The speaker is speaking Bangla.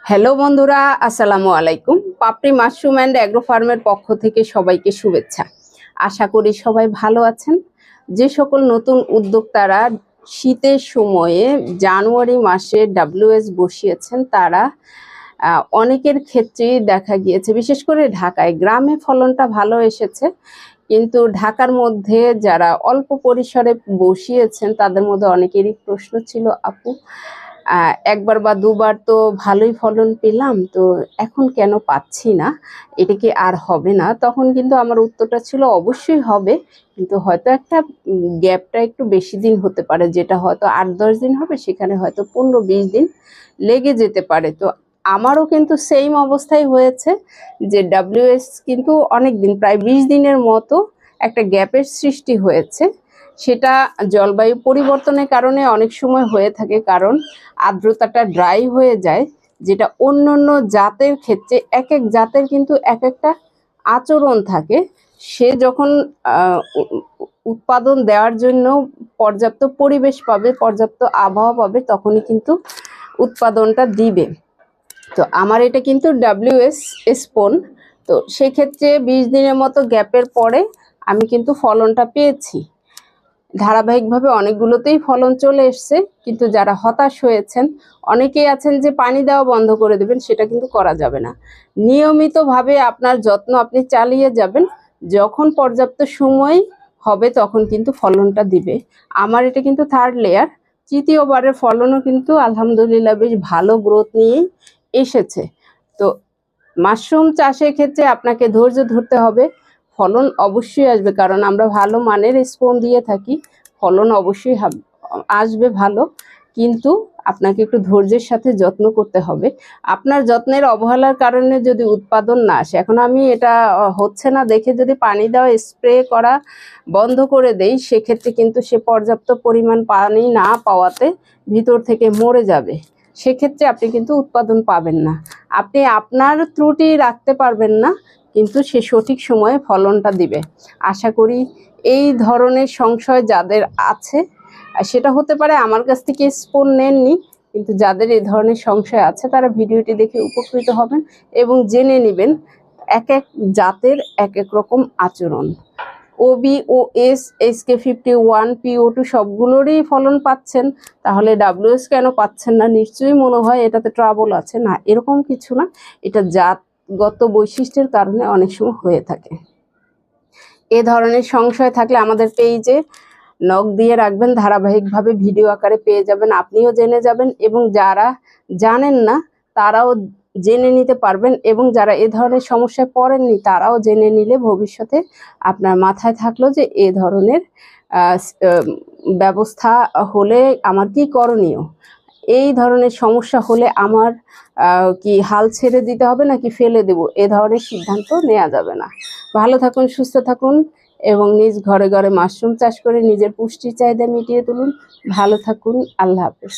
হ্যালো বন্ধুরা, আসসালামু আলাইকুম। পাপড়ি মাশরুম অ্যান্ড অ্যাগ্রো ফার্মের পক্ষ থেকে সবাইকে শুভেচ্ছা। আশা করি সবাই ভালো আছেন। যে সকল নতুন উদ্যোক্তারা শীতের সময়ে জানুয়ারি মাসে WS বসিয়েছেন তারা অনেকের ক্ষেত্রেই দেখা গিয়েছে, বিশেষ করে ঢাকায় গ্রামে ফলনটা ভালো এসেছে, কিন্তু ঢাকার মধ্যে যারা অল্প পরিসরে বসিয়েছেন তাদের মধ্যে অনেকেরই প্রশ্ন ছিল, আপু একবার বা দুবার তো ভালোই ফলন পেলাম, তো এখন কেন পাচ্ছি না, এটা কি আর হবে না? তখন কিন্তু আমার উত্তরটা ছিল অবশ্যই হবে, কিন্তু হয়তো একটা গ্যাপটা একটু বেশি দিন হতে পারে, যেটা হয়তো 8-10 দিন হবে সেখানে হয়তো 15-20 দিন লেগে যেতে পারে। তো আমারও কিন্তু সেম অবস্থায় হয়েছে যে WS কিন্তু অনেক দিন, প্রায় 20 দিনের মতো একটা গ্যাপের সৃষ্টি হয়েছে। সেটা জলবায়ু পরিবর্তনের কারণে অনেক সময় হয়ে থাকে, কারণ আর্দ্রতাটা ড্রাই হয়ে যায়, যেটা অন্য অন্য জাতের ক্ষেত্রে এক এক জাতের কিন্তু এক একটা আচরণ থাকে। সে যখন উৎপাদন দেওয়ার জন্য পর্যাপ্ত পরিবেশ পাবে, পর্যাপ্ত আবহাওয়া পাবে, তখনই কিন্তু উৎপাদনটা দিবে। তো আমার এটা কিন্তু WS স্পোন। তো সেক্ষেত্রে 20 দিনের মতো গ্যাপের পরে আমি কিন্তু ফলনটা পেয়েছি। ধারাবাহিকভাবে অনেকগুলোতেই ফলন চলে এসছে, কিন্তু যারা হতাশ হয়েছেন, অনেকেই আছেন যে পানি দেওয়া বন্ধ করে দেবেন, সেটা কিন্তু করা যাবে না। নিয়মিতভাবে আপনার যত্ন আপনি চালিয়ে যাবেন, যখন পর্যাপ্ত সময় হবে তখন কিন্তু ফলনটা দিবে। আমার এটা কিন্তু থার্ড লেয়ার, তৃতীয়বারের ফলনও কিন্তু আলহামদুলিল্লাহ বেশ ভালো গ্রোথ নিয়েই এসেছে। তো মাশরুম চাষের ক্ষেত্রে আপনাকে ধৈর্য ধরতে হবে, ফলন অবশ্যই আসবে, কারণ আমরা ভালো মানের স্পোন দিয়ে থাকি, ফলন অবশ্যই আসবে ভালো, কিন্তু আপনাকে একটু ধৈর্যের সাথে যত্ন করতে হবে। আপনার যত্নের অবহেলার কারণে যদি উৎপাদন না আসে, এখন আমি এটা হচ্ছে না দেখে যদি পানি দেওয়া স্প্রে করা বন্ধ করে দেই, সেক্ষেত্রে কিন্তু সে পর্যাপ্ত পরিমাণ পানি না পাওয়াতে ভিতর থেকে মরে যাবে, সেক্ষেত্রে আপনি কিন্তু উৎপাদন পাবেন না। আপনি আপনার ত্রুটি রাখতে পারবেন না, কিন্তু সে সঠিক সময়ে ফলনটা দিবে। আশা করি এই ধরনের সংশয় যাদের আছে, সেটা হতে পারে আমার কাছ থেকে স্পোন নেননি, কিন্তু যাদের এই ধরনের সংশয় আছে তারা ভিডিওটি দেখে উপকৃত হবেন এবং জেনে নেবেন এক এক জাতের এক এক রকম আচরণ। OBOS, SK51, PO2 সবগুলোরই ফলন পাচ্ছেন, তাহলে WS কেন পাচ্ছেন না? নিশ্চয়ই মনে হয় এটাতে ট্রাবল আছে। না, এরকম কিছু না, এটা জাতগত বৈশিষ্ট্যের কারণে অনেক সময় হয়ে থাকে। এ ধরনের সংশয় থাকলে আমাদের পেজে নক দিয়ে রাখবেন, ধারাবাহিকভাবে ভিডিও আকারে পেয়ে যাবেন, আপনিও জেনে যাবেন, এবং যারা জানেন না তারাও জেনে নিতে পারবেন, এবং যারা এ ধরনের সমস্যায় পড়েননি তারাও জেনে নিলে ভবিষ্যতে আপনার মাথায় থাকলো যে এ ধরনের ব্যবস্থা হলে আমার কি করণীয়, এই ধরনের সমস্যা হলে আমার কি হাল ছেড়ে দিতে হবে নাকি ফেলে দেব, এ ধরনের সিদ্ধান্ত নেওয়া যাবে না। ভালো থাকুন, সুস্থ থাকুন, এবং নিজ ঘরে ঘরে মাশরুম চাষ করে নিজের পুষ্টির চাহিদা মিটিয়ে তুলুন। ভালো থাকুন, আল্লাহ হাফেজ।